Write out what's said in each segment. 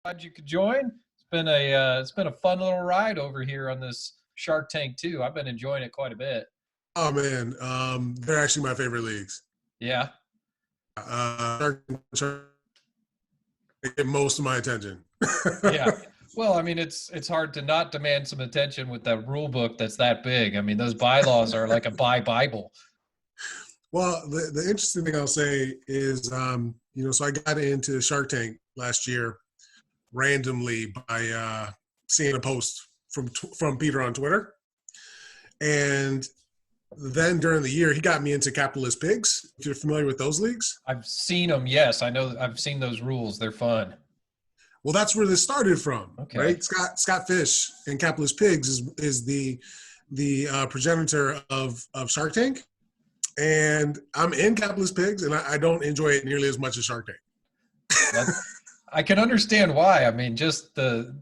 Glad you could join. It's been a fun little ride over here on this Shark Tank too. I've been enjoying it quite a bit. Oh man, they're actually my favorite leagues. Yeah, They get most of my attention. yeah. Well, I mean, it's hard to not demand some attention with that rule book that's that big. I mean, those bylaws are like a Bible. Well, the interesting thing I'll say is, so I got into Shark Tank last year randomly by seeing a post from Peter on Twitter, and then during the year he got me into capitalist pigs. If you're familiar with those leagues. I've seen them. Yes, I know. I've seen those rules. They're fun. Well, that's where this started from, Okay. right? Scott Fish and Capitalist Pigs is the progenitor of Shark Tank, and I'm in Capitalist Pigs, and I don't enjoy it nearly as much as Shark Tank. I can understand why. I mean, just the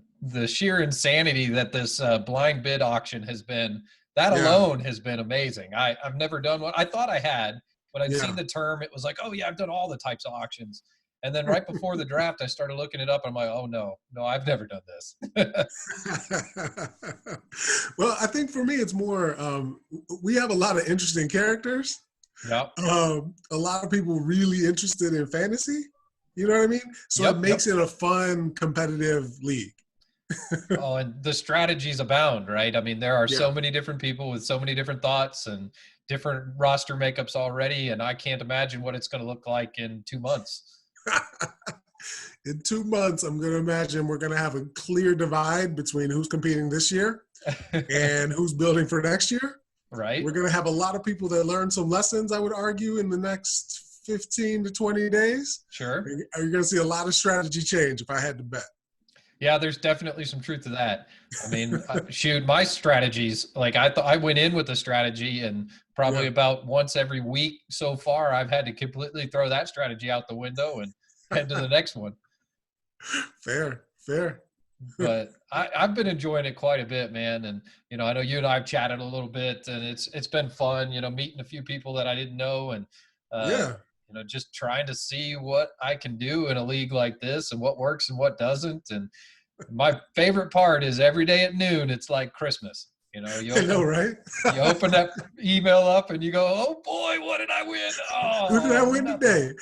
sheer insanity that this blind bid auction has been. That Yeah, alone has been amazing. I've never done one. I thought I had, but I'd yeah. seen the term. It was like, oh yeah, I've done all the types of auctions. And then right before the draft, I started looking it up. And I'm like, oh no, I've never done this. Well, I think for me, it's more we have a lot of interesting characters. Yep. A lot of people really interested in fantasy. You know what I mean? So it Yep. makes it a fun, competitive league. Oh, and the strategies abound, right? I mean, there are Yeah. so many different people with so many different thoughts and different roster makeups already. And I can't imagine what it's going to look like in 2 months. In 2 months, I'm going to imagine we're going to have a clear divide between who's competing this year and who's building for next year. Right? We're going to have a lot of people that learn some lessons, I would argue, in the next 15 to 20 days. Sure. Are you going to see a lot of strategy change if I had to bet? Yeah, there's definitely some truth to that. I mean, shoot, my strategies, like I went in with a strategy and probably Yeah, about once every week so far, I've had to completely throw that strategy out the window and head to the next one. fair, fair. But I've been enjoying it quite a bit, man. And, I know you and I have chatted a little bit and it's been fun, meeting a few people that I didn't know and, uh, Yeah. just trying to see what I can do in a league like this and what works and what doesn't. And my favorite part is every day at noon, it's like Christmas. You I know, open right? you open that email up and you go, "Oh boy, what did I win? Who did I Oh, win nothing." today?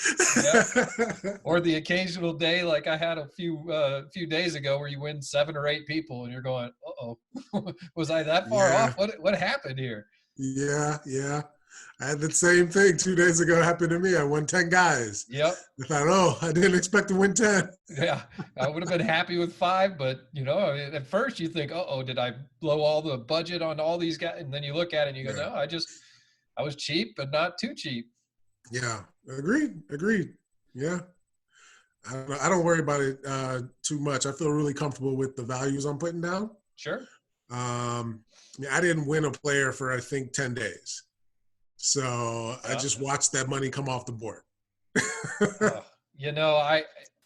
Yep. Or the occasional day like I had a few days ago where you win 7 or 8 people and you're going, "Uh-oh. Was I that far Yeah, off? What happened here?" yeah, yeah. I had the same thing 2 days ago happen to me. I won 10 guys. Yep. I thought, oh, I didn't expect to win 10. Yeah, I would have been happy with 5, but I mean, at first you think, "Oh, did I blow all the budget on all these guys?" And then you look at it and you go, Yeah, "No, I was cheap, but not too cheap." yeah. Agreed, agreed. Yeah. I don't worry about it too much. I feel really comfortable with the values I'm putting down. Sure. Yeah, I didn't win a player for, I think, 10 days. So I Yeah. just watched that money come off the board. Uh,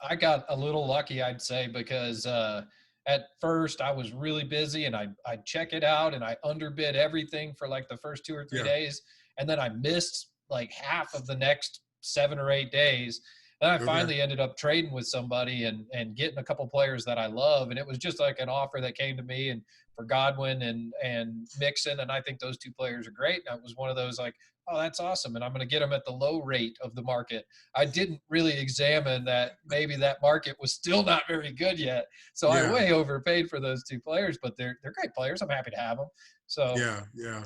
I got a little lucky, I'd say, because at first I was really busy and I'd check it out and I underbid everything for like the first 2 or 3 Yeah. days. And then I missed like half of the next 7 or 8 days. Then I Okay. finally ended up trading with somebody and getting a couple players that I love. And it was just like an offer that came to me and for Godwin and Mixon. And I think those 2 players are great. And it was one of those like, oh, that's awesome. And I'm going to get them at the low rate of the market. I didn't really examine that maybe that market was still not very good yet. So I Yeah. way overpaid for those 2 players, but they're great players. I'm happy to have them. So Yeah. Yeah.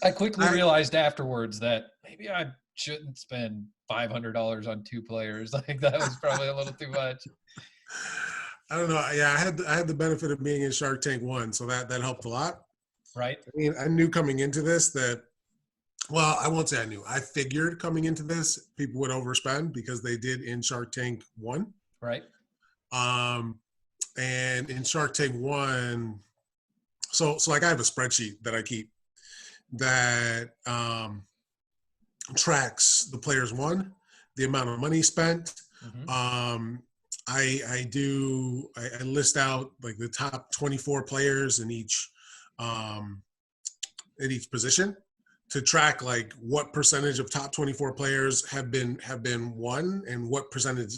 I quickly I realized afterwards that maybe I shouldn't spend $500 on 2 players. Like that was probably a little too much, I don't know. Yeah, I had the benefit of being in Shark Tank 1, so that helped a lot. right? I mean, I knew coming into this that, well, I won't say I knew. I figured coming into this people would overspend because they did in Shark Tank 1. Right. Um, and in Shark Tank 1, so like I have a spreadsheet that I keep that tracks the players won, the amount of money spent. Hmm. Um, I list out like the top 24 players um, in each position to track like what percentage of top 24 players have been won and what percentage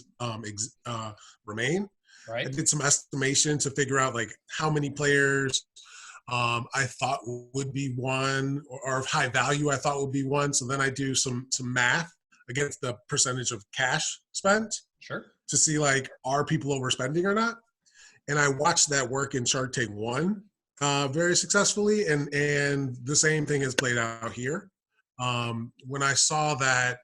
remain. Right. I did some estimation to figure out like how many players I thought would be one, or of high value I thought would be one. So then I do some math against the percentage of cash spent Sure. to see like, are people overspending or not? And I watched that work in Shark Tank 1 very successfully, and the same thing has played out here. When I saw that,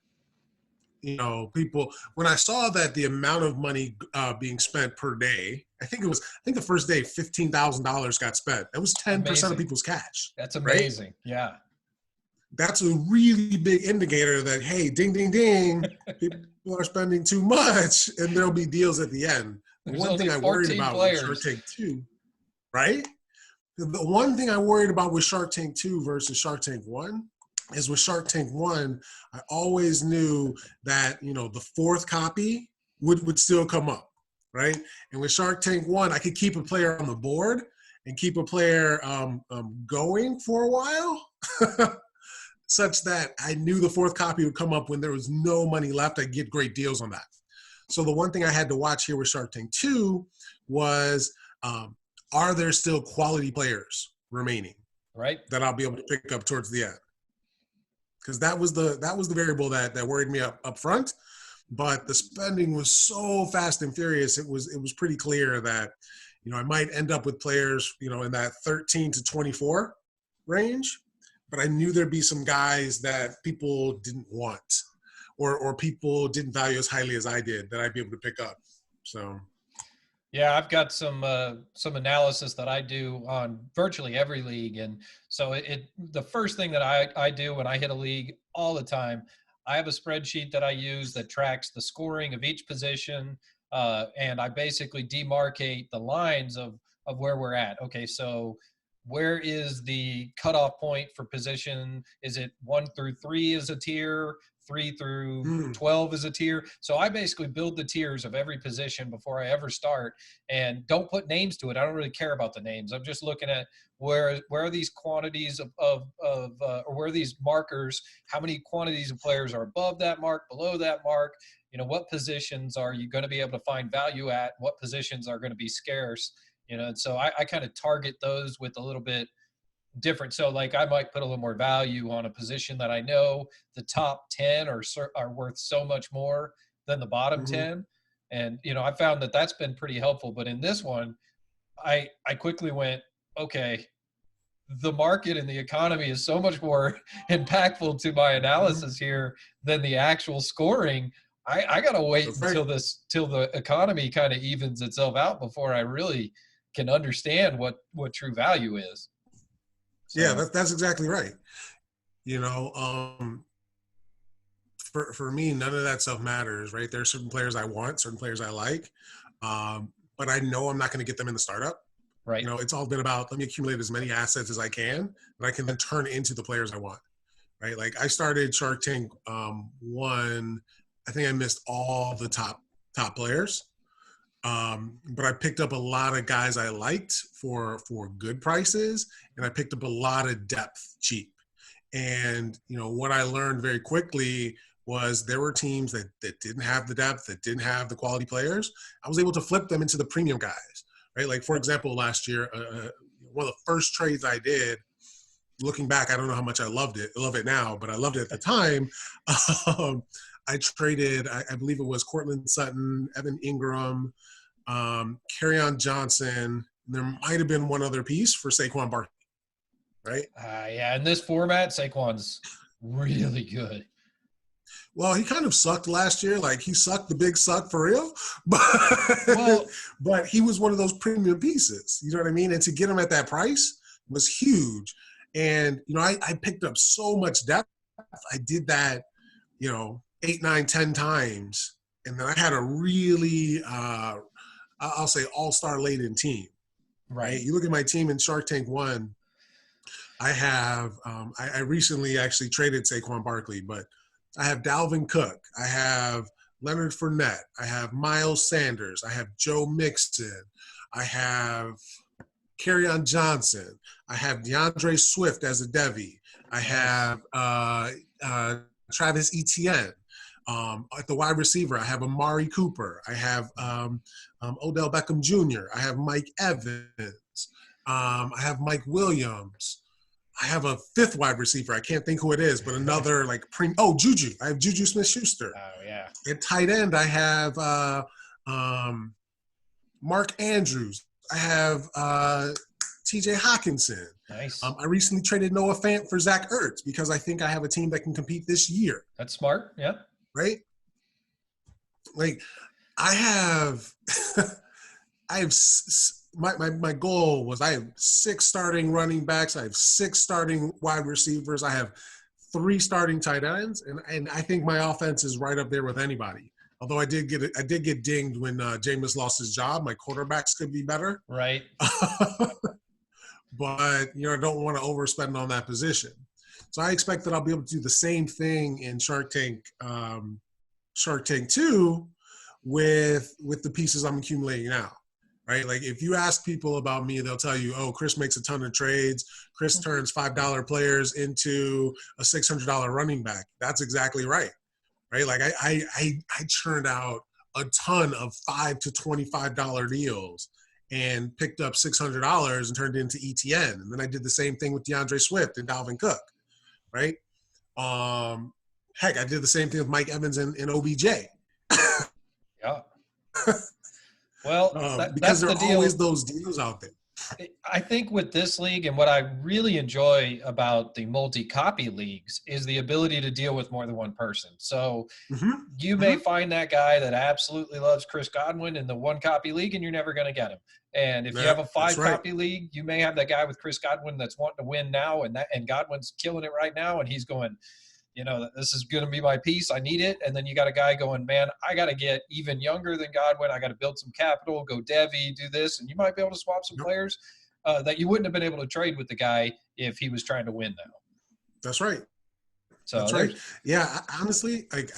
when I saw that the amount of money being spent per day, I think the first day $15,000 got spent. That was 10% of Amazing. people's cash, That's right? amazing. Yeah. That's a really big indicator that, hey, ding, ding, ding, people are spending too much, and there'll be deals at the end. The There's one thing only I worried 14 about with Shark players. Tank 2, right? The one thing I worried about with Shark Tank 2 versus Shark Tank 1 is with Shark Tank 1, I always knew that, the fourth copy would still come up, right? And with Shark Tank 1, I could keep a player on the board and keep a player going for a while, such that I knew the fourth copy would come up when there was no money left. I'd get great deals on that. So the one thing I had to watch here with Shark Tank 2 was, are there still quality players remaining, Right. that I'll be able to pick up towards the end? Because that was the variable that worried me up front. But the spending was so fast and furious. It was pretty clear that, I might end up with players, in that 13 to 24 range. But I knew there'd be some guys that people didn't want, or people didn't value as highly as I did, that I'd be able to pick up. So. Yeah, I've got some analysis that I do on virtually every league, and so the first thing that I do when I hit a league all the time, I have a spreadsheet that I use that tracks the scoring of each position, and I basically demarcate the lines of where we're at. Okay, so where is the cutoff point for position? Is it 1 through 3 is a tier? 3 through 12 is a tier. So I basically build the tiers of every position before I ever start, and don't put names to it. I don't really care about the names. I'm just looking at where are these quantities or where are these markers, how many quantities of players are above that mark, below that mark, what positions are you going to be able to find value at, what positions are going to be scarce, and so I kind of target those with a little bit different. So like I might put a little more value on a position that I know the top 10 are worth so much more than the bottom Mm-hmm. 10. And, I found that that's been pretty helpful. But in this one, I quickly went, okay, the market and the economy is so much more impactful to my analysis here than the actual scoring. I got to wait That's right. till the economy kind of evens itself out before I really can understand what true value is. Yeah, So, that's exactly right. For me, none of that stuff matters, right? There are certain players I want, certain players I like, but I know I'm not going to get them in the startup. right. It's all been about, let me accumulate as many assets as I can that I can then turn into the players I want, right? Like I started Shark Tank 1, I think I missed all the top players. But I picked up a lot of guys I liked for good prices, and I picked up a lot of depth cheap. And what I learned very quickly was there were teams that didn't have the depth, that didn't have the quality players. I was able to flip them into the premium guys, right? Like for example, last year, one of the first trades I did, looking back, I don't know how much I love it now, but I loved it at the time. I traded, I believe it was Cortland Sutton, Evan Ingram, Kerryon Johnson. There might have been one other piece for Saquon Barkley, right? Yeah, in this format, Saquon's really good. Well, he kind of sucked last year. Like he sucked the big suck for real, but Well, but he was one of those premium pieces. You know what I mean? And to get him at that price was huge. And I picked up so much depth. I did that, 8, 9, 10 times, and then I had a really, I'll say, all-star laden team. Right? right. You look at my team in Shark Tank 1. I have I recently actually traded Saquon Barkley, but I have Dalvin Cook. I have Leonard Fournette. I have Miles Sanders. I have Joe Mixon. I have Kerryon Johnson. I have DeAndre Swift as a Devi. I have Travis Etienne. At the wide receiver, I have Amari Cooper. I have Odell Beckham Jr. I have Mike Evans. I have Mike Williams. I have a fifth wide receiver. I can't think who it is, but another like Juju. I have Juju Smith-Schuster. Oh yeah. At tight end, I have Mark Andrews. I have T.J. Hawkinson. Nice. I recently traded Noah Fant for Zach Ertz because I think I have a team that can compete this year. That's smart. Yeah. Right? Like, I have my goal was I have 6 starting running backs. I have 6 starting wide receivers. I have 3 starting tight ends, and I think my offense is right up there with anybody. Although I did get dinged when Jameis lost his job. My quarterbacks could be better. Right. But, I don't want to overspend on that position. So I expect that I'll be able to do the same thing in Shark Tank 2 with the pieces I'm accumulating now, right? Like if you ask people about me, they'll tell you, oh, Chris makes a ton of trades. Chris turns $5 players into a $600 running back. That's exactly right. Right? Like I churned out a ton of $5 to $25 deals and picked up $600 and turned it into ETN. And then I did the same thing with DeAndre Swift and Dalvin Cook, right? Heck, I did the same thing with Mike Evans and OBJ. Yeah. Well, because there that's the are deal. always those deals out there. I think with this league and what I really enjoy about the multi-copy leagues is the ability to deal with more than one person. So you may find that guy that absolutely loves Chris Godwin in the 1-copy league and you're never going to get him. And if you have a 5-copy league, you may have that guy with Chris Godwin that's wanting to win now and Godwin's killing it right now and he's going, this is going to be my piece. I need it. And then you got a guy going, man, I got to get even younger than Godwin. I got to build some capital, go Devy, do this. And you might be able to swap some players that you wouldn't have been able to trade with the guy if he was trying to win now. That's right. So that's right. Yeah. Honestly, like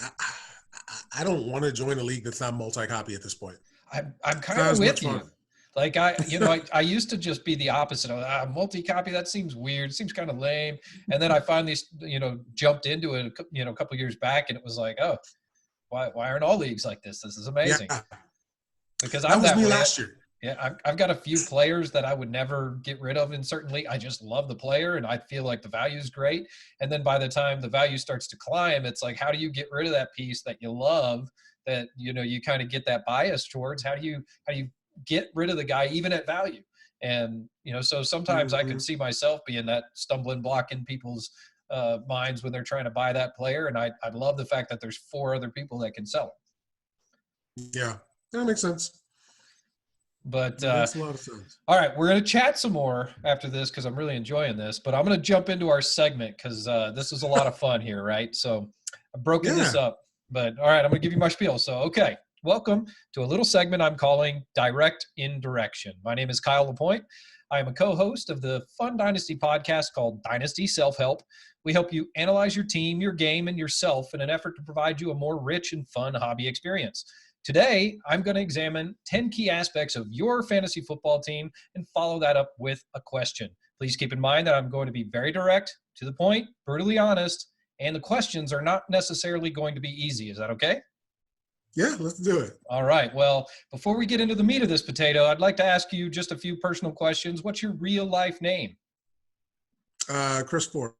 I don't want to join a league that's not multi-copy at this point. I'm kind of with you. Like I used to just be the opposite of multi-copy. That seems weird. Seems kind of lame. And then I finally, jumped into it, a couple of years back, and it was like, oh, why aren't all leagues like this? This is amazing. Yeah. Because that was me last year. Yeah, I've got a few players that I would never get rid of in certain leagues. I just love the player, and I feel like the value is great. And then by the time the value starts to climb, it's like, how do you get rid of that piece that you love? That you kind of get that bias towards. How do you get rid of the guy even at value? And so sometimes I could see myself being that stumbling block in people's minds when they're trying to buy that player, and I love the fact that there's 4 other people that can sell it. Yeah, that makes sense. But that makes a lot of sense. All right, we're going to chat some more after this because I'm really enjoying this, but I'm going to jump into our segment because this is a lot of fun here, right? So I've broken this up, but all right, I'm going to give you my spiel. So, okay. Welcome to a little segment I'm calling Direct Indirection. My name is Kyle LaPointe. I am a co-host of the Fun Dynasty podcast called Dynasty Self-Help. We help you analyze your team, your game, and yourself in an effort to provide you a more rich and fun hobby experience. Today, I'm going to examine 10 key aspects of your fantasy football team and follow that up with a question. Please keep in mind that I'm going to be very direct, to the point, brutally honest, and the questions are not necessarily going to be easy. Is that okay? Yeah, let's do it. All right. Well, before we get into the meat of this potato, I'd like to ask you just a few personal questions. What's your real life name? Chris Ford.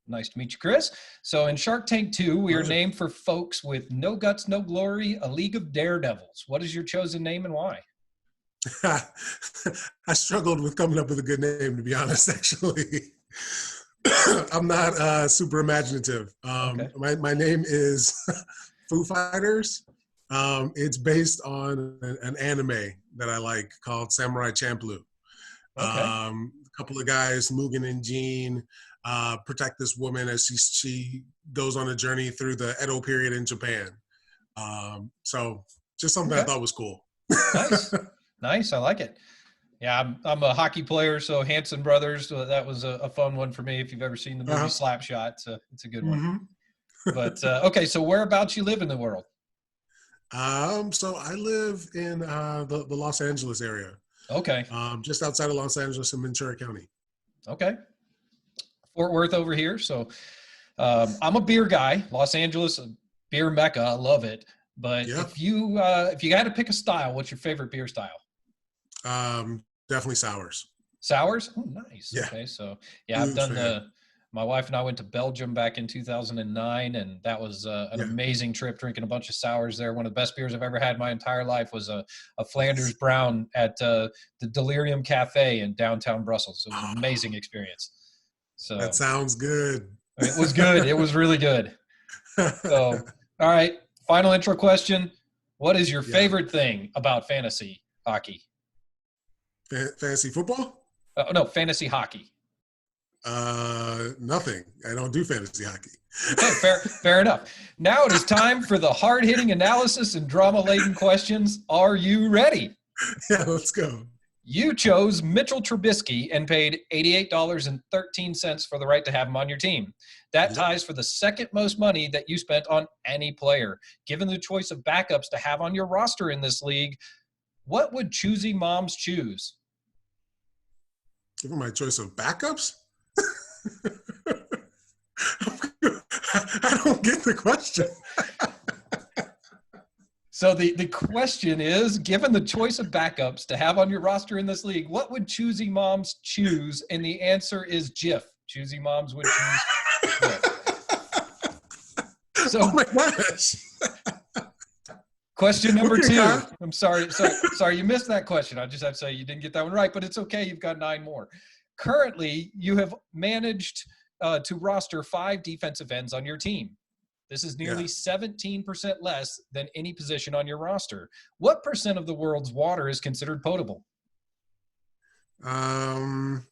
Nice to meet you, Chris. So in Shark Tank 2, we are named for folks with no guts, no glory, a league of daredevils. What is your chosen name and why? I struggled with coming up with a good name, to be honest, actually. I'm not super imaginative. My name is Foo Fighters. It's based on an anime that I like called Samurai Champloo. A couple of guys, Mugen and Jin, protect this woman as she goes on a journey through the Edo period in Japan. So just something I thought was cool. Nice. I like it. Yeah, I'm a hockey player, so Hanson Brothers, that was a fun one for me. If you've ever seen the movie Slapshot, it's a good one. But so whereabouts you live in the world? So I live in the Los Angeles area. Okay. Just outside of Los Angeles in Ventura County. Okay. Fort Worth over here. So I'm a beer guy. Los Angeles, beer mecca. I love it. But Yeah. if you had to pick a style, what's your favorite beer style? Definitely sours. Sours? Oh, nice. Yeah. Okay, so yeah, I've Huge done fan. the. My wife and I went to Belgium back in 2009, and that was an Yeah. amazing trip. Drinking a bunch of sours there. One of the best beers I've ever had in my entire life was a Flanders Brown at the Delirium Cafe in downtown Brussels. It was an amazing experience. That So sounds good. it was good. It was really good. So, all right, final intro question. What is your Yeah. favorite thing about fantasy hockey? Fantasy football? No, fantasy hockey. Nothing. I don't do fantasy hockey. Okay, fair enough. Now it is time for the hard-hitting analysis and drama-laden questions. Are you ready? Yeah, let's go. You chose Mitchell Trubisky and paid $88.13 for the right to have him on your team. That ties for the second most money that you spent on any player. Given the choice of backups to have on your roster in this league, what would choosy moms choose? Given my choice of backups? I don't get the question. So the question is, given the choice of backups to have on your roster in this league, what would choosy moms choose? And the answer is Jif. Choosy moms would choose Jif. So, oh my gosh. Question number Okay, 2. Kyle. I'm sorry, you missed that question. I just have to say you didn't get that one right, but it's okay. You've got 9 more. Currently, you have managed to roster 5 defensive ends on your team. This is nearly 17% less than any position on your roster. What percent of the world's water is considered potable? 10%.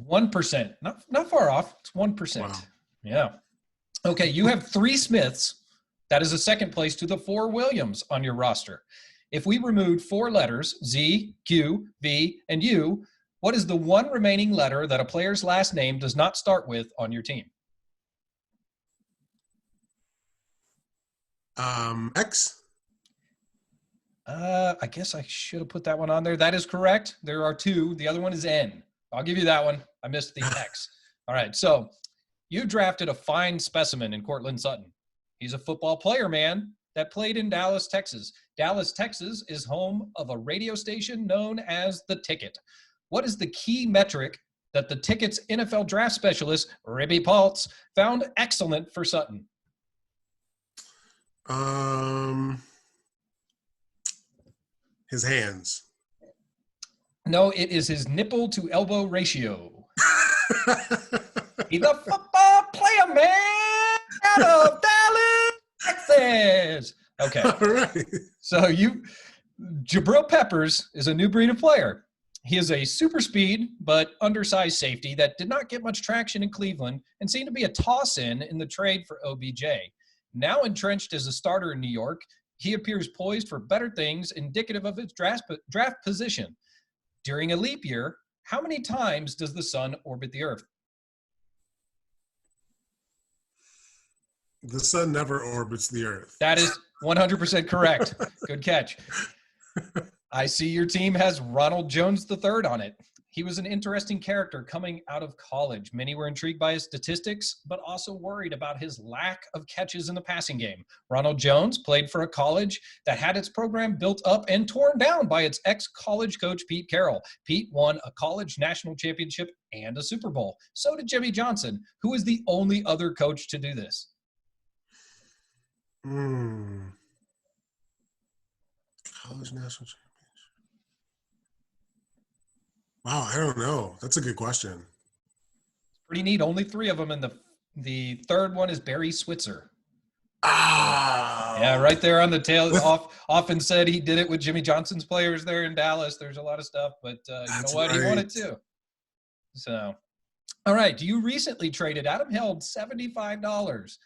1%. Not far off. It's 1%. Wow. Yeah. Okay, you have 3 Smiths. That is a second place to the 4 Williams on your roster. If we removed 4 letters, Z, Q, V, and U, what is the one remaining letter that a player's last name does not start with on your team? X? I guess I should have put that one on there. That is correct. There are 2. The other one is N. I'll give you that one. I missed the X. All right, so you drafted a fine specimen in Cortland Sutton. He's a football player, man, that played in Dallas, Texas. Dallas, Texas is home of a radio station known as The Ticket. What is the key metric that The Ticket's NFL draft specialist, Ribby Paltz, found excellent for Sutton? His hands. No, it is his nipple to elbow ratio. He's a football player, man, out of Dallas, Texas. Okay. All right. So Jabril Peppers is a new breed of player. He is a super speed but undersized safety that did not get much traction in Cleveland and seemed to be a toss-in the trade for OBJ. Now entrenched as a starter in New York, he appears poised for better things, indicative of his draft position. During a leap year, how many times does the sun orbit the Earth? The sun never orbits the Earth. That is 100% correct. Good catch. I see your team has Ronald Jones III on it. He was an interesting character coming out of college. Many were intrigued by his statistics, but also worried about his lack of catches in the passing game. Ronald Jones played for a college that had its program built up and torn down by its ex-college coach, Pete Carroll. Pete won a college national championship and a Super Bowl. So did Jimmy Johnson, who is the only other coach to do this. College national championship. Wow, I don't know. That's a good question. Pretty neat. Only 3 of them, and the third one is Barry Switzer. Ah, Yeah, right there on the tail. Often said he did it with Jimmy Johnson's players there in Dallas. There's a lot of stuff, but you know what? Right. He won it too. So, all right. You recently traded Adam Held $75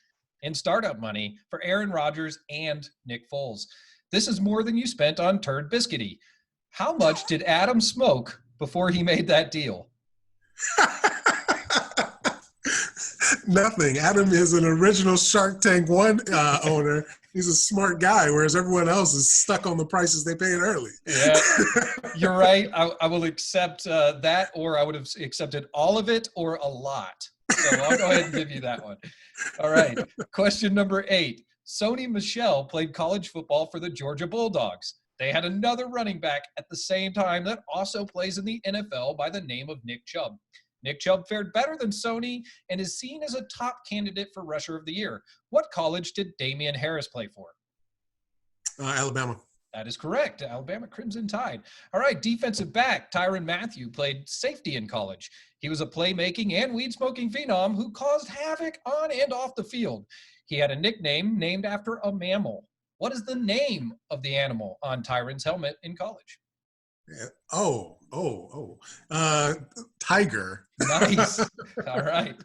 in startup money for Aaron Rodgers and Nick Foles. This is more than you spent on Turd Biscuity. How much did Adam smoke before he made that deal? Nothing. Adam is an original Shark Tank 1 owner. He's a smart guy, whereas everyone else is stuck on the prices they paid early. Yeah, you're right. I will accept that, or I would have accepted all of it or a lot. So I'll go ahead and give you that one. All right. Question number 8. Sony Michel played college football for the Georgia Bulldogs. They had another running back at the same time that also plays in the NFL by the name of Nick Chubb. Nick Chubb fared better than Sony and is seen as a top candidate for Rusher of the Year. What college did Damian Harris play for? Alabama. That is correct. Alabama Crimson Tide. All right, defensive back Tyrann Mathieu played safety in college. He was a playmaking and weed-smoking phenom who caused havoc on and off the field. He had a nickname named after a mammal. What is the name of the animal on Tyrann's helmet in college? Tiger. Nice. All right.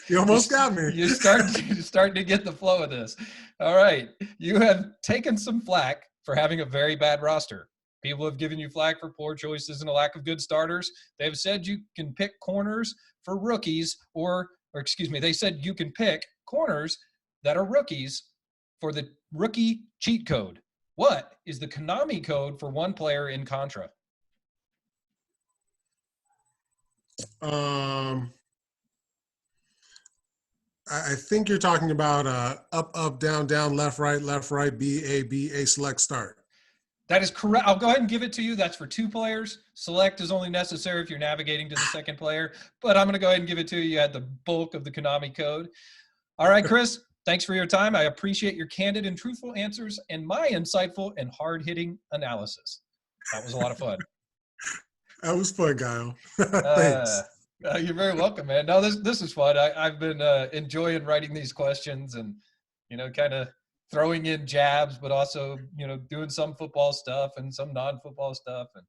You almost got me. You're starting to get the flow of this. All right. You have taken some flack for having a very bad roster. People have given you flack for poor choices and a lack of good starters. They've said you can pick corners for rookies they said you can pick corners that are rookies for the rookie cheat code. What is the Konami code for one player in Contra? I think you're talking about up, down, down, left, right, B, A, select, start. That is correct. I'll go ahead and give it to you. That's for 2 players. Select is only necessary if you're navigating to the second player, but I'm going to go ahead and give it to you. You had the bulk of the Konami code. All right, Chris, thanks for your time. I appreciate your candid and truthful answers and my insightful and hard-hitting analysis. That was a lot of fun. That was fun, Kyle. Thanks. You're very welcome, man. No, this is fun. I've been enjoying writing these questions and, kind of throwing in jabs, but also, doing some football stuff and some non-football stuff and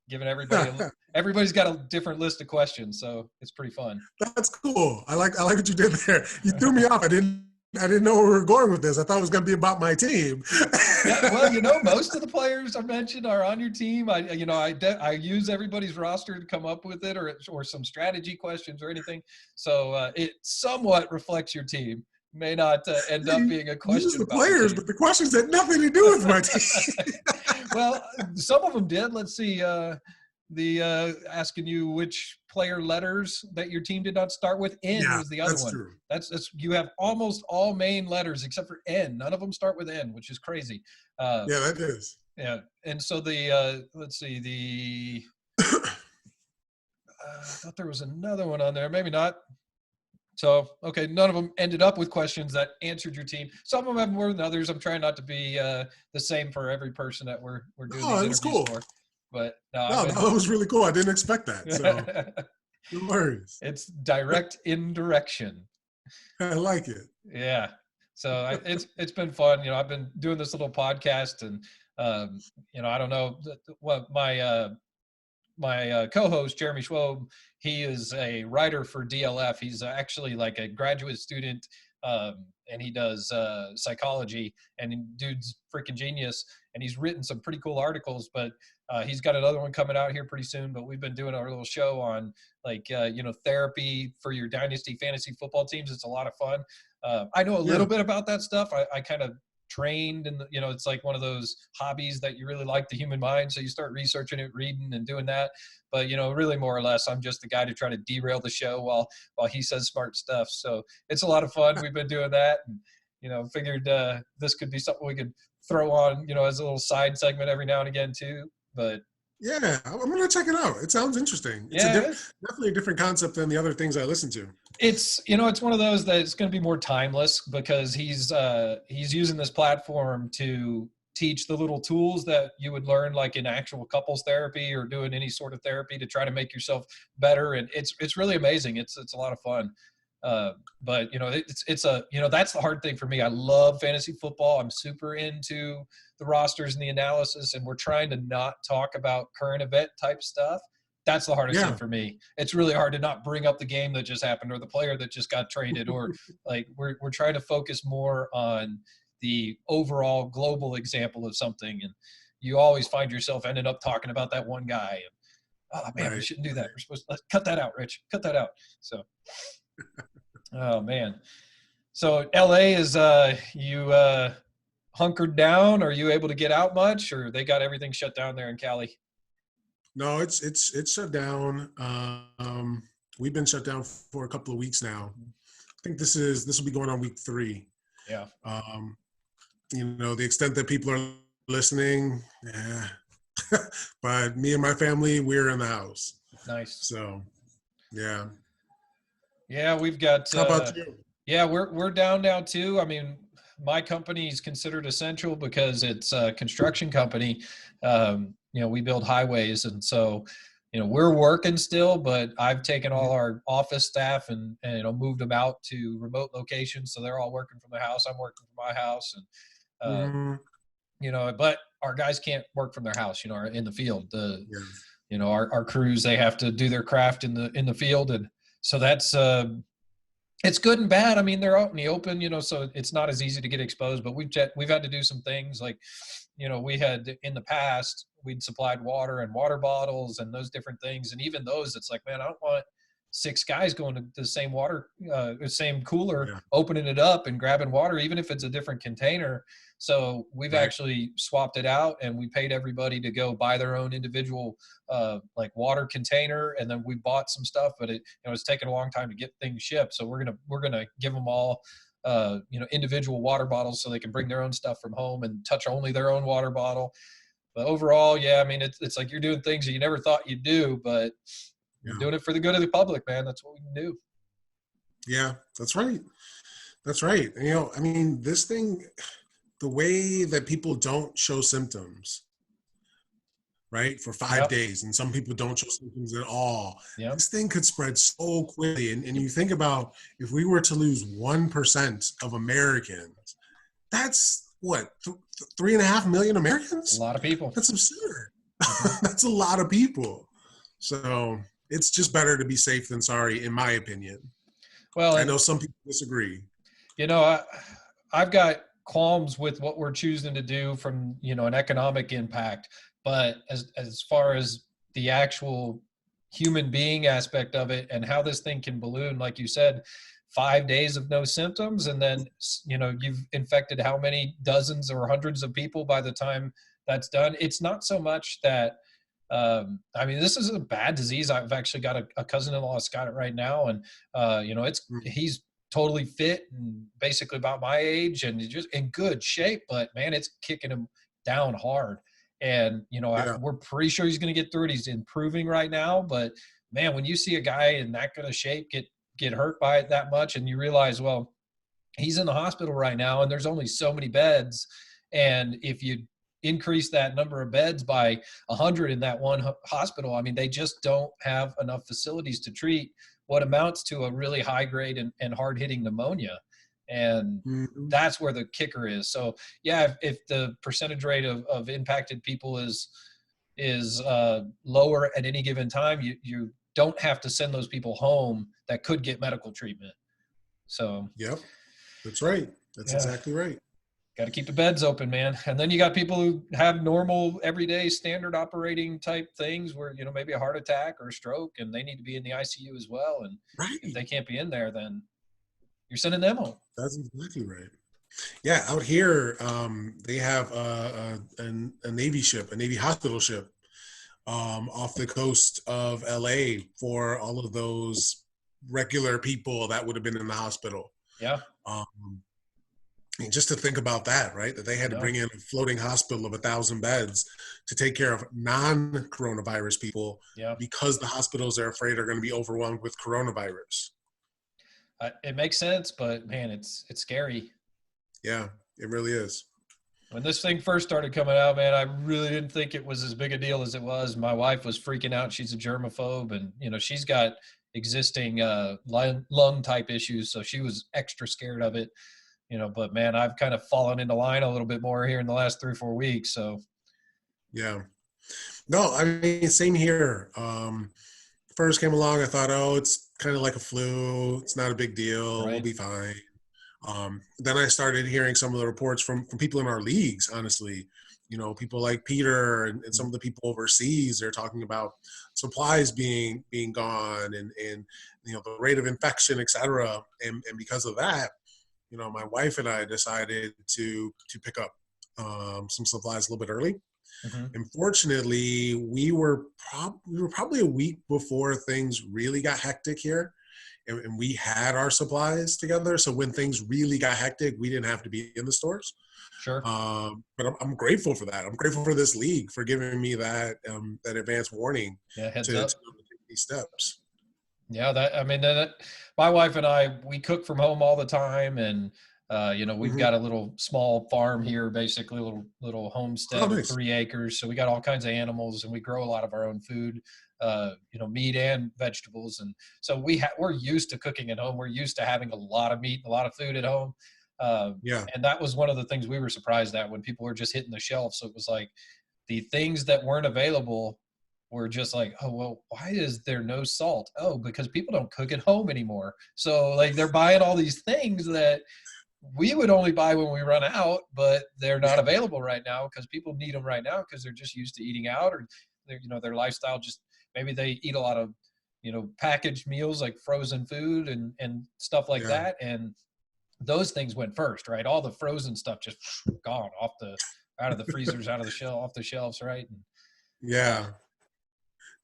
giving everybody's got a different list of questions. So it's pretty fun. That's cool. I like what you did there. You threw me off. I didn't know where we were going with this. I thought it was going to be about my team. Yeah, well, most of the players I mentioned are on your team. I use everybody's roster to come up with it or some strategy questions or anything. So it somewhat reflects your team. May not end up being a question use the about players, but the questions had nothing to do with my team. Well, some of them did. Let's see. Asking you which player letters that your team did not start with. N was the other one. True. That's you have almost all main letters except for N. None of them start with N, which is crazy. Yeah, that is. Yeah, and so let's see I thought there was another one on there. Maybe not. So, okay, none of them ended up with questions that answered your team. Some of them have more than others. I'm trying not to be the same for every person that we're doing these interviews cool. for. But that was really cool. I didn't expect that. So, no worries. It's direct indirection. I like it. Yeah. So it's been fun. I've been doing this little podcast, and I don't know what my co-host Jeremy Schwob, he is a writer for DLF. He's actually like a graduate student, and he does psychology, and dude's freaking genius. And he's written some pretty cool articles, but he's got another one coming out here pretty soon. But we've been doing our little show on therapy for your dynasty fantasy football teams. It's a lot of fun. I know a little bit about that stuff. I kind of trained and it's like one of those hobbies that you really like, the human mind, so you start researching it, reading and doing that. But really more or less I'm just the guy to try to derail the show while he says smart stuff. So it's a lot of fun. We've been doing that, and figured this could be something we could throw on as a little side segment every now and again too. But yeah, I'm gonna check it out. It sounds interesting. It's definitely a different concept than the other things I listen to. It's it's one of those that it's going to be more timeless because he's using this platform to teach the little tools that you would learn like in actual couples therapy or doing any sort of therapy to try to make yourself better. And it's really amazing. It's a lot of fun. But it's that's the hard thing for me. I love fantasy football. I'm super into the rosters and the analysis, and we're trying to not talk about current event type stuff. That's the hardest thing for me. It's really hard to not bring up the game that just happened or the player that just got traded, or like we're trying to focus more on the overall global example of something. And you always find yourself ending up talking about that one guy. And, oh man, we shouldn't do that. We're supposed to cut that out, Rich. Cut that out. So, oh man. So LA is you hunkered down? Are you able to get out much, or they got everything shut down there in Cali? No, it's shut down. We've been shut down for a couple of weeks now. I think this will be going on week 3. Yeah. The extent that people are listening, yeah. But me and my family, we're in the house. Nice. So, yeah. Yeah, we've got. How about you? Yeah, we're down now too. I mean, my company is considered essential because it's a construction company. We build highways, and so we're working still. But I've taken all our office staff and moved them out to remote locations, so they're all working from their house. I'm working from my house, and Mm-hmm. but our guys can't work from their house. Are in the field. Yeah. Our crews, they have to do their craft in the field, and so that's. It's good and bad. I mean, they're out in the open, so it's not as easy to get exposed. But we've had to do some things like, we had in the past we'd supplied water and water bottles and those different things, and even those, it's like, man, I don't want 6 guys going to the same same cooler, Yeah. opening it up and grabbing water, even if it's a different container. So we've Right. actually swapped it out, and we paid everybody to go buy their own individual like water container, and then we bought some stuff, but it's taken a long time to get things shipped. So we're gonna give them all individual water bottles so they can bring their own stuff from home and touch only their own water bottle. But overall, yeah, I mean, it's like you're doing things that you never thought you'd do, but we're doing it for the good of the public, man. That's what we can do. Yeah, that's right. That's right. I mean, this thing, the way that people don't show symptoms, right, for 5 days, and some people don't show symptoms at all. Yep. This thing could spread so quickly. And you think about, if we were to lose 1% of Americans, that's what, 3.5 million Americans? A lot of people. That's absurd. That's a lot of people. So it's just better to be safe than sorry, in my opinion. Well, I know some people disagree. I've got qualms with what we're choosing to do from, an economic impact. But as far as the actual human being aspect of it and how this thing can balloon, like you said, 5 days of no symptoms, and then, you've infected how many dozens or hundreds of people by the time that's done. It's not so much that, I mean, this is a bad disease. I've actually got a cousin-in-law that's got it right now. And, he's totally fit and basically about my age and just in good shape, but man, it's kicking him down hard. And, we're pretty sure he's going to get through it. He's improving right now, but man, when you see a guy in that kind of shape get hurt by it that much, and you realize, well, he's in the hospital right now and there's only so many beds. And if you increase that number of beds by 100 in that one hospital, I mean, they just don't have enough facilities to treat what amounts to a really high grade and hard hitting pneumonia. And that's where the kicker is. So yeah, if the percentage rate of impacted people is lower at any given time, you don't have to send those people home that could get medical treatment. So yep, that's right. That's exactly right. Got to keep the beds open, man. And then you got people who have normal, everyday, standard operating type things where, maybe a heart attack or a stroke, and they need to be in the ICU as well. And if they can't be in there, then you're sending them home. That's exactly right. Yeah, out here, they have a Navy ship, a Navy hospital ship, off the coast of LA for all of those regular people that would have been in the hospital. Yeah. And just to think about that, right? That they had to bring in a floating hospital of 1,000 beds to take care of non-coronavirus people because the hospitals, they're afraid, are going to be overwhelmed with coronavirus. It makes sense, but man, it's scary. Yeah, it really is. When this thing first started coming out, man, I really didn't think it was as big a deal as it was. My wife was freaking out. She's a germaphobe, and she's got existing lung type issues, so she was extra scared of it. But man, I've kind of fallen into line a little bit more here in the last 3 or 4 weeks. So, yeah, no, I mean, same here. First came along, I thought, oh, it's kind of like a flu. It's not a big deal. Right. We'll be fine. Then I started hearing some of the reports from people in our leagues, honestly. People like Peter and some of the people overseas, they're talking about supplies being gone and the rate of infection, et cetera. And because of that, my wife and I decided to pick up some supplies a little bit early. Mhm. Unfortunately, we were probably a week before things really got hectic here, and we had our supplies together. So when things really got hectic, we didn't have to be in the stores. Sure. But I'm grateful for that. I'm grateful for this league for giving me that advance warning Yeah, heads to up. take these steps. Yeah, that I mean my wife and I, we cook from home all the time, and we've Hmm. got a little small farm here, basically a little Oh, homestead of nice. 3 acres. So we got all kinds of animals, and we grow a lot of our own food, meat and vegetables. And so we're used to cooking at home. We're used to having a lot of meat and a lot of food at home. Uh, Yeah, and that was one of the things we were surprised at when people were just hitting the shelf. So it was like the things that weren't available were just like, oh, well, why is there no salt? Oh, because people don't cook at home anymore. So like they're buying all these things that we would only buy when we run out, but they're not yeah, available right now because people need them right now because they're just used to eating out, or their lifestyle just, maybe they eat a lot of packaged meals like frozen food and stuff like yeah, that. And those things went first, right? All the frozen stuff just gone off the out of the freezers, out of the shelf, off the shelves, right? And, uh, yeah.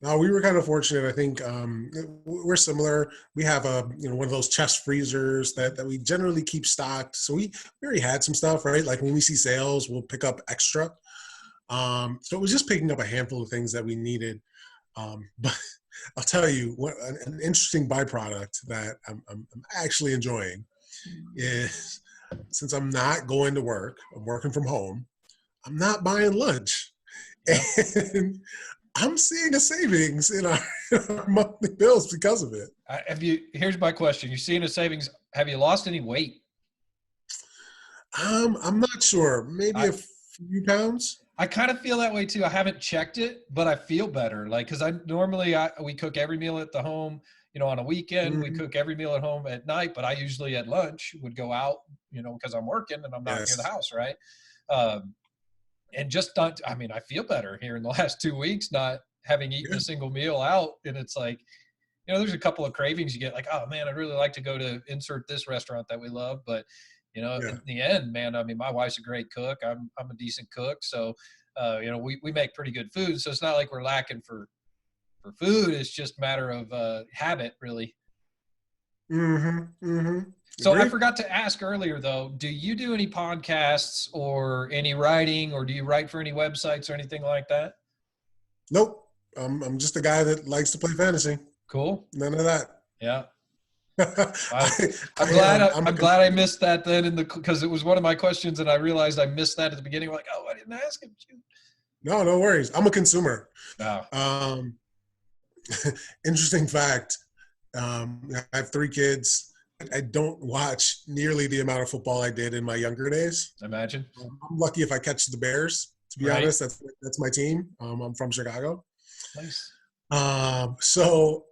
No, we were kind of fortunate. I think we're similar. We have one of those chest freezers that we generally keep stocked. So we already had some stuff, right? Like when we see sales, we'll pick up extra. So it was just picking up a handful of things that we needed. But I'll tell you what an interesting byproduct that I'm actually enjoying is, since I'm not going to work, I'm working from home. I'm not buying lunch, yeah. and I'm seeing a savings in our, in our monthly bills because of it. Here's my question. You're seeing a savings. Have you lost any weight? I'm not sure. Maybe I, a few pounds. I kind of feel that way too. I haven't checked it, but I feel better. Like, cause we cook every meal at the home, on a weekend, we Mm, cook every meal at home at night, but I usually at lunch would go out, cause I'm working and I'm not near the yes. house. Right. Um, and just not, I mean, I feel better here in the last 2 weeks, not having eaten Yeah. a single meal out. And it's like, there's a couple of cravings you get, like, oh man, I'd really like to go to insert this restaurant that we love. But, Yeah. in the end, man, I mean, my wife's a great cook. I'm a decent cook. So, we make pretty good food. So it's not like we're lacking for food. It's just a matter of habit, really. Mm-hmm. Mm-hmm. So I Agree. forgot to ask earlier, though, do you do any podcasts or any writing, or do you write for any websites or anything like that? Nope. I'm just a guy that likes to play fantasy. Cool. None of that. Yeah. I, I, I'm glad I'm a I'm glad I consumer. missed that then because it was one of my questions and I realized I missed that at the beginning. Like, oh, I didn't ask him. Shoot. No, no worries. I'm a consumer. Oh, Um, interesting fact. I have 3 kids. I don't watch nearly the amount of football I did in my younger days. imagine. I'm lucky if I catch the Bears. To be Right. honest, that's my team. I'm from Chicago. Nice. So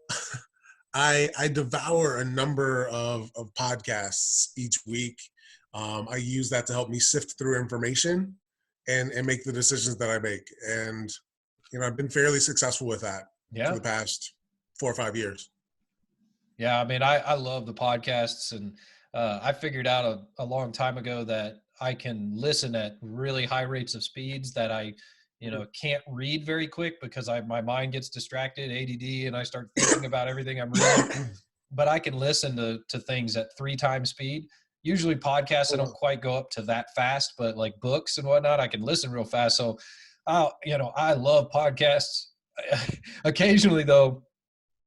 I devour a number of podcasts each week. I use that to help me sift through information and make the decisions that I make. And I've been fairly successful with that for Yeah. the past 4 or 5 years. Yeah. I mean, I love the podcasts, and I figured out a long time ago that I can listen at really high rates of speeds that I, can't read very quick because my mind gets distracted, ADD, and I start thinking about everything I'm reading. But I can listen to things at 3 times speed. Usually podcasts, I Oh, don't wow. quite go up to that fast, but like books and whatnot, I can listen real fast. So, I love podcasts. Occasionally though,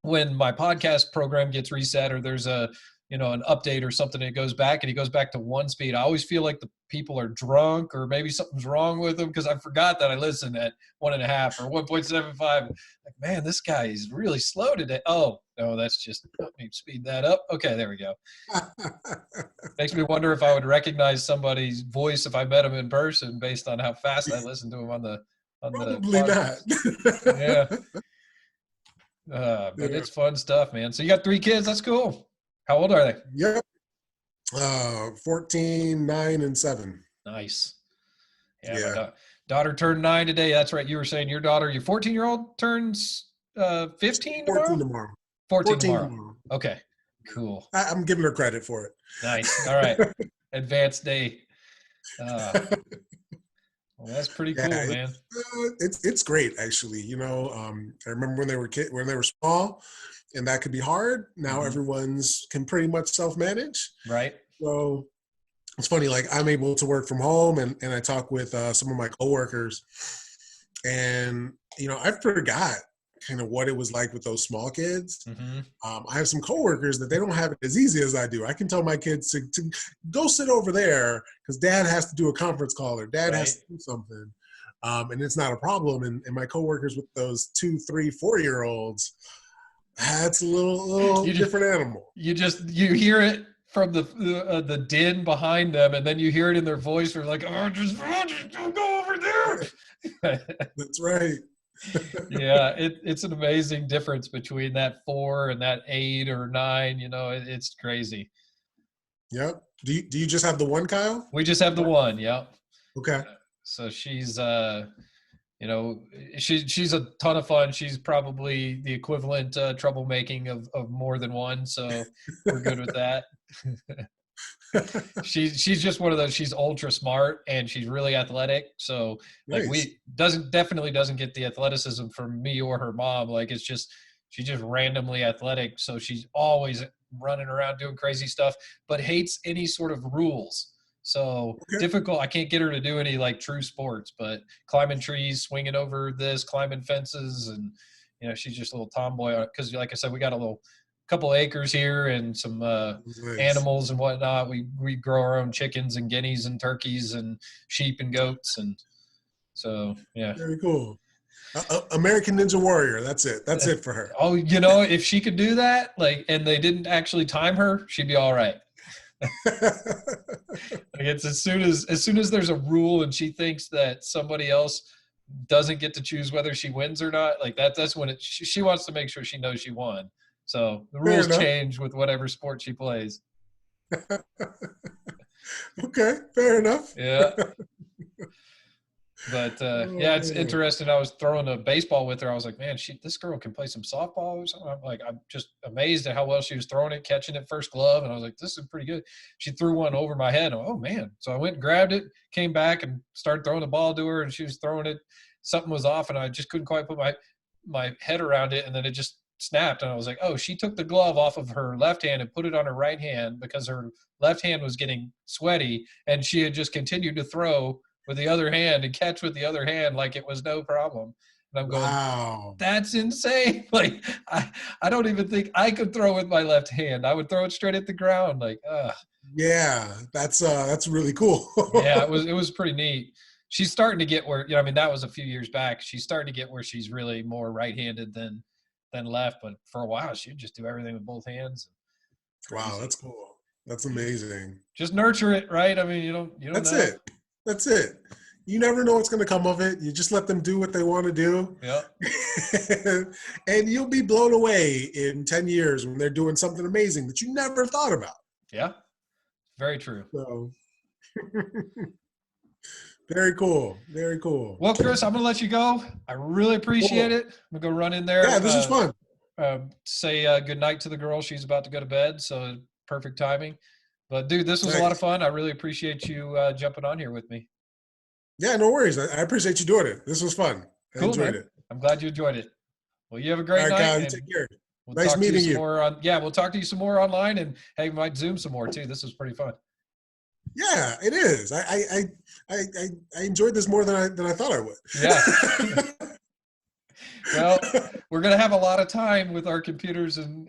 when my podcast program gets reset or there's an update or something, it goes back and he goes back to 1 speed, I always feel like the people are drunk or maybe something's wrong with them because I forgot that I listened at 1.5 or 1.75. Like, man, this guy is really slow today. Oh no, that's just, let me speed that up. Okay, there we go. Makes me wonder if I would recognize somebody's voice if I met him in person based on how fast I listened to him on the Probably not. podcast. Yeah. But Yeah. it's fun stuff, man. So you got 3 kids. That's cool. How old are they? Yep. 14, 9, and 7. Nice. Yeah, my Yeah. daughter turned 9 today. That's right. You were saying your 14-year-old turns 15 14 tomorrow? tomorrow. 14 14 tomorrow. tomorrow. Okay. Cool. I'm giving her credit for Nice. All right. Advanced day. Uh, it. Well, that's pretty Yeah, cool, man. it's great actually. I remember when they were small, and that could be hard. Now Hmm. everyone's can pretty much self-manage. Right. So it's funny, like I'm able to work from home, and I talk with some of my coworkers, and I forgot kind of what it was like with those small kids. Hmm. I have some coworkers that they don't have it as easy as I do. I can tell my kids to go sit over there because dad has to do a conference call or dad has Right. to do something. And it's not a problem. And my coworkers with those 2, 3, 4 year olds, that's a little You just, different animal. you hear it from the din behind them, and then you hear it in their voice. They're like, "Oh, just go over there." That's right. Yeah, it's an amazing difference between that 4 and that 8 or 9. It's crazy. Yep. Do you just have the one, Kyle? We just have the one. Yep. Okay. So you know, she's a ton of fun. She's probably the equivalent troublemaking of more than one. So we're good with that. She's just one of those. She's ultra smart and she's really athletic. So like Nice. definitely doesn't get the athleticism from me or her mom. Like she's just randomly athletic. So she's always running around doing crazy stuff, but hates any sort of rules. So Okay. difficult. I can't get her to do any like true sports, but climbing trees, swinging over this, climbing fences, and she's just a little tomboy. Because like I said, we got a little couple acres here and some Nice. animals and whatnot. We grow our own chickens and guineas and turkeys and sheep and goats, and so yeah. Very cool. American Ninja Warrior. That's it. That's it for her. Oh, if she could do that, like, and they didn't actually time her, she'd be all right. Like it's as soon as there's a rule and she thinks that somebody else doesn't get to choose whether she wins or not, like that's when she wants to make sure she knows she won. So the Fair rules enough. change with whatever sport she plays. Okay. Fair enough. Yeah. But Oh yeah, it's man. interesting. I was throwing a baseball with her. I was like, man, this girl can play some softball or something. I'm just amazed at how well she was throwing it, catching it first glove. And I was like, this is pretty good. She threw one over my head. Oh man. So I went and grabbed it, came back and started throwing the ball to her, and she was throwing it. Something was off and I just couldn't quite put my head around it. And then it just snapped. And I was like, oh, she took the glove off of her left hand and put it on her right hand because her left hand was getting sweaty. And she had just continued to throw with the other hand and catch with the other hand like it was no problem. And I'm going, Wow. that's insane. Like I don't even think I could throw with my left hand. I would throw it straight at the ground. Like, Yeah, that's really cool. yeah, it was pretty neat. She's starting to get where, I mean, that was a few years back. She's starting to get where she's really more right-handed than left. But for a while, she'd just do everything with both hands. Wow, Crazy. that's cool. That's amazing. Just nurture it, right? I mean, you don't That's know. it. That's it. You never know what's going to come of it. You just let them do what they want to do. Yeah. And you'll be blown away in 10 years when they're doing something amazing that you never thought about. Yeah. Very true. So very cool. Very cool. Well, Chris, I'm going to let you go. I really appreciate Cool. it. I'm going to go run in there. Yeah, this was fun. Say good night to the girl. She's about to go to bed, so perfect timing. But, dude, this was a lot of Nice. fun. I really appreciate you jumping on here with me. Yeah, no worries. I appreciate you doing it. This was fun. I Cool, enjoyed man. it. I'm glad you enjoyed it. Well, you have a All great right, night, Kyle, you and take care. we'll Nice talk to you meeting some you. more we'll talk to you some more online, and hey, we might Zoom some more too. This was pretty fun. Yeah, it is. I enjoyed this more than I thought I would. Yeah. Well, we're going to have a lot of time with our computers and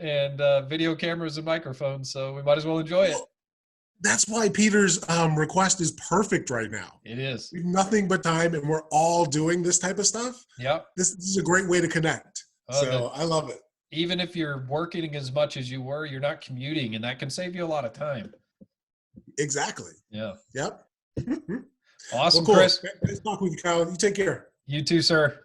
video cameras and microphones, so we might as well enjoy it. That's why Peter's request is perfect right now. It is. We have nothing but time, and we're all doing this type of stuff. Yep. This is a great way to connect. So I love it. Even if you're working as much as you were, you're not commuting, and that can save you a lot of time. Exactly. Yeah. Yep. Awesome, Well, cool. Chris. Nice talking with you, Kyle. You take care. You too, sir.